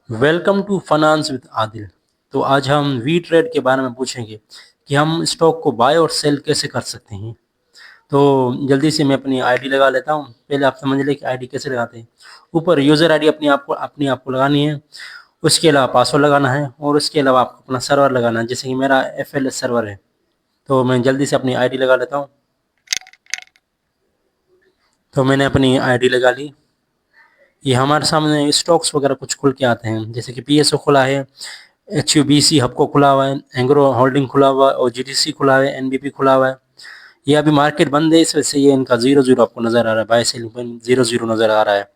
Welcome to finance with Adil. तो आज हम वी ट्रेड के बारे में पूछेंगे कि हम स्टॉक को बाय और सेल कैसे कर सकते हैं। तो जल्दी से मैं अपनी आईडी लगा लेता हूँ। पहले आप समझ लें कि आईडी कैसे लगाते हैं। ऊपर यूज़र आईडी अपनी आपको लगानी है। उसके अलावा पासवर्ड लगाना है और उसके अलावा आपको अपना सर्वर लगाना है, जैसे कि मेरा FLS सर्वर है। तो मैं जल्दी से अपनी आईडी लगा लेता हूँ। तो मैंने अपनी आईडी लगा ली। ये हमारे सामने स्टॉक्स वगैरह कुछ खुल के आते हैं, जैसे कि PSO खुला है, HUBC हबको खुला हुआ है, एंग्रो होल्डिंग खुला हुआ है और GDC खुला है, NBP खुला हुआ है। ये अभी मार्केट बंद है, इस वजह से ये इनका 0-0 आपको नज़र आ रहा है, बाय सेलिंग पॉइंट 0-0 नज़र आ रहा है।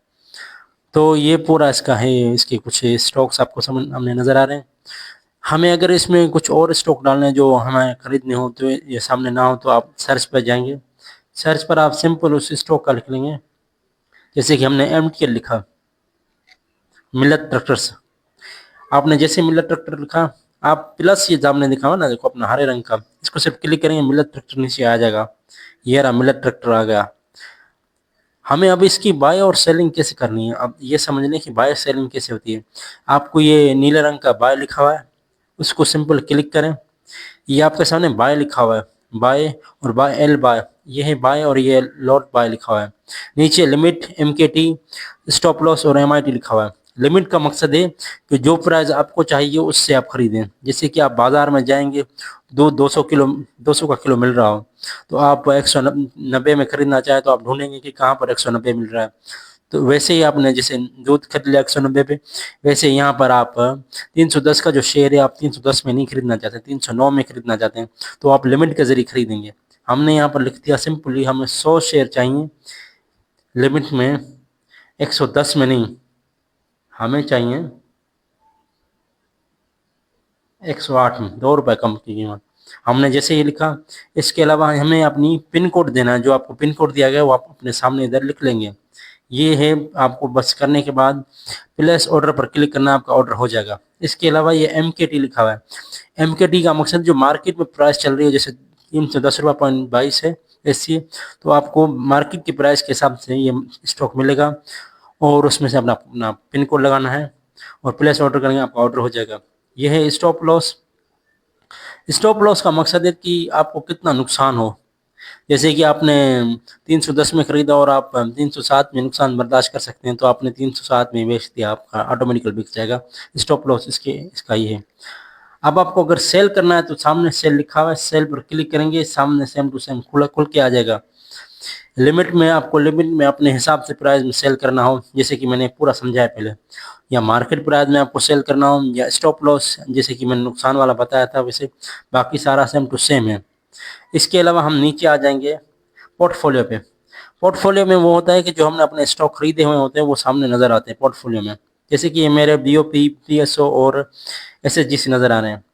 तो ये पूरा इसका है, इसके कुछ स्टॉक्स आपको सामने नज़र आ रहे हैं। हमें अगर इसमें कुछ और स्टॉक डालने हैं जो हमें खरीदने हो, तो ये सामने ना हो तो आप सर्च पर जाएंगे। सर्च पर आप सिंपल उस स्टॉक का लिख लेंगे, जैसे कि हमने MTL लिखा, मिल्लत ट्रैक्टर्स। आपने जैसे मिल्लत ट्रैक्टर लिखा, आप प्लस ये सामने दिखा हुआ ना, देखो अपना हरे रंग का, इसको सिर्फ क्लिक करेंगे, मिल्लत ट्रैक्टर नीचे आ जाएगा। ये रहा, मिल्लत ट्रैक्टर आ गया। हमें अब इसकी बाय और सेलिंग कैसे करनी है, अब ये समझ लें कि बाय सेलिंग कैसे होती है। आपको ये नीले रंग का बाय लिखा हुआ है, उसको सिंपल क्लिक करें। ये आपके सामने बाय लिखा हुआ है, बाय और बाय एल बाय, ये है बाय और ये लॉट बाय लिखा हुआ है। नीचे लिमिट, MKT, स्टॉप लॉस और MIT लिखा हुआ है। लिमिट का मकसद है कि जो प्राइस आपको चाहिए उससे आप खरीदें। जैसे कि आप बाजार में जाएंगे, 200 का किलो मिल रहा हो, तो आप 190 में खरीदना चाहे तो आप ढूंढेंगे कि कहाँ पर 190 मिल रहा है। तो वैसे ही आपने जैसे दूध खरीद लिया 190 पे, वैसे यहाँ पर आप 310 का जो शेयर है, आप 310 में नहीं खरीदना चाहते, 309 में खरीदना चाहते हैं, तो आप लिमिट के जरिए खरीदेंगे। हमने यहाँ पर लिख दिया सिंपली, हमें 100 शेयर चाहिए लिमिट में, 110 में नहीं, हमें चाहिए 108 में, 2 रुपये कम की कीमत। हमने जैसे ये लिखा। इसके अलावा हमें अपनी पिन कोड देना है, जो आपको पिन कोड दिया गया है वो आप अपने सामने इधर लिख लेंगे। ये है, आपको बस करने के बाद प्लेस ऑर्डर पर क्लिक करना, आपका ऑर्डर हो जाएगा। इसके अलावा ये MKT लिखा हुआ है। MKT का मकसद जो मार्केट में प्राइस चल रही है, जैसे 310 रुपये 22 है ऐसी, तो आपको मार्केट की प्राइस के हिसाब से ये स्टॉक मिलेगा और उसमें से अपना अपना पिन कोड लगाना है और प्लेस ऑर्डर करेंगे, आपका ऑर्डर हो जाएगा। यह है स्टॉप लॉस। स्टॉप लॉस का मकसद है कि आपको कितना नुकसान हो। जैसे कि आपने 310 में खरीदा और आप 307 में नुकसान बर्दाश्त कर सकते हैं, तो आपने 307 में बेच दिया, आपका ऑटोमेटिकल बिक जाएगा। स्टॉप लॉस इसका ही है। अब आपको अगर सेल करना है तो सामने सेल लिखा हुआ है, सेल पर क्लिक करेंगे, सामने सेम टू सेम खुल के आ जाएगा। लिमिट में आपको लिमिट में अपने हिसाब से प्राइस में सेल करना हो, जैसे कि मैंने पूरा समझाया पहले, या मार्केट प्राइस में आपको सेल करना हो, या स्टॉप लॉस जैसे कि मैंने नुकसान वाला बताया था, वैसे बाकी सारा सेम टू सेम है। इसके अलावा हम नीचे आ जाएंगे पोर्टफोलियो पे। पोर्टफोलियो में वो होता है कि जो हमने अपने स्टॉक खरीदे हुए होते हैं वो सामने नज़र आते हैं पोर्टफोलियो में। जैसे कि ये मेरे BOP, PSO और SHGC नज़र आ रहे हैं।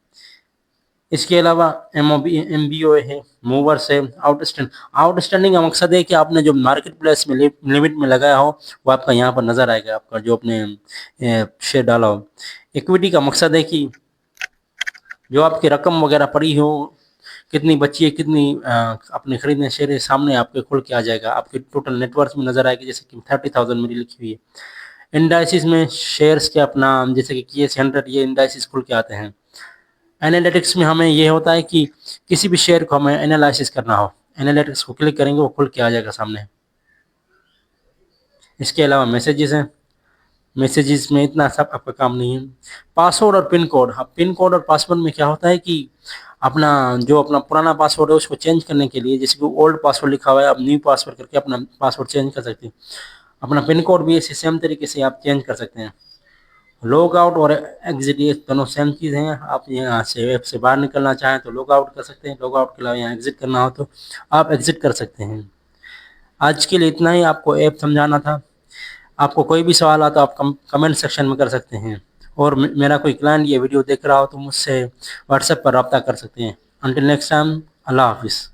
इसके अलावा MBO है, मूवर्स है, आउटस्टैंडिंग का मकसद है कि आपने जो मार्केट प्लेस में लिमिट में लगाया हो वो आपका यहाँ पर नज़र आएगा, आपका जो अपने शेयर डाला हो। इक्विटी का मकसद है कि जो आपकी रकम वगैरह पड़ी हो, कितनी बची है, कितनी अपने खरीदने शेयर है, सामने आपके खुल के आ जाएगा, आपके टोटल नेटवर्थ में नज़र आएगी, जैसे कि 30,000 मेरी लिखी हुई है। इंडाइसिस में शेयर्स के अपना, जैसे कि KS100, ये इंडाइसिस खुल के आते हैं। एनालिटिक्स में हमें ये होता है कि किसी भी शेयर को हमें एनालिसिस करना हो, एनालिटिक्स को क्लिक करेंगे, वो खुल के आ जाएगा सामने। इसके अलावा मैसेजेस हैं, मैसेजेस में इतना सब आपका काम नहीं है। पासवर्ड और पिन कोड, हाँ, पिन कोड और पासवर्ड में क्या होता है कि अपना जो अपना पुराना पासवर्ड है उसको चेंज करने के लिए, जैसे कि ओल्ड पासवर्ड लिखा हुआ है, अब न्यू पासवर्ड करके अपना पासवर्ड चेंज कर सकते हैं। अपना पिन कोड भी इसी सेम तरीके से आप चेंज कर सकते हैं। लॉग आउट और एग्जिट ये दोनों सेम चीज़ हैं। आप यहाँ से ऐप से बाहर निकलना चाहें तो लॉग आउट कर सकते हैं, लॉग आउट के अलावा यहाँ एग्जिट करना हो तो आप एग्जिट कर सकते हैं। आज के लिए इतना ही आपको ऐप समझाना था। आपको कोई भी सवाल आता तो आप कमेंट सेक्शन में कर सकते हैं, और मेरा कोई क्लाइंट ये वीडियो देख रहा हो तो मुझसे व्हाट्सएप पर रब्ता कर सकते हैं। अंटिल नेक्स्ट टाइम, अल्लाह हाफिज़।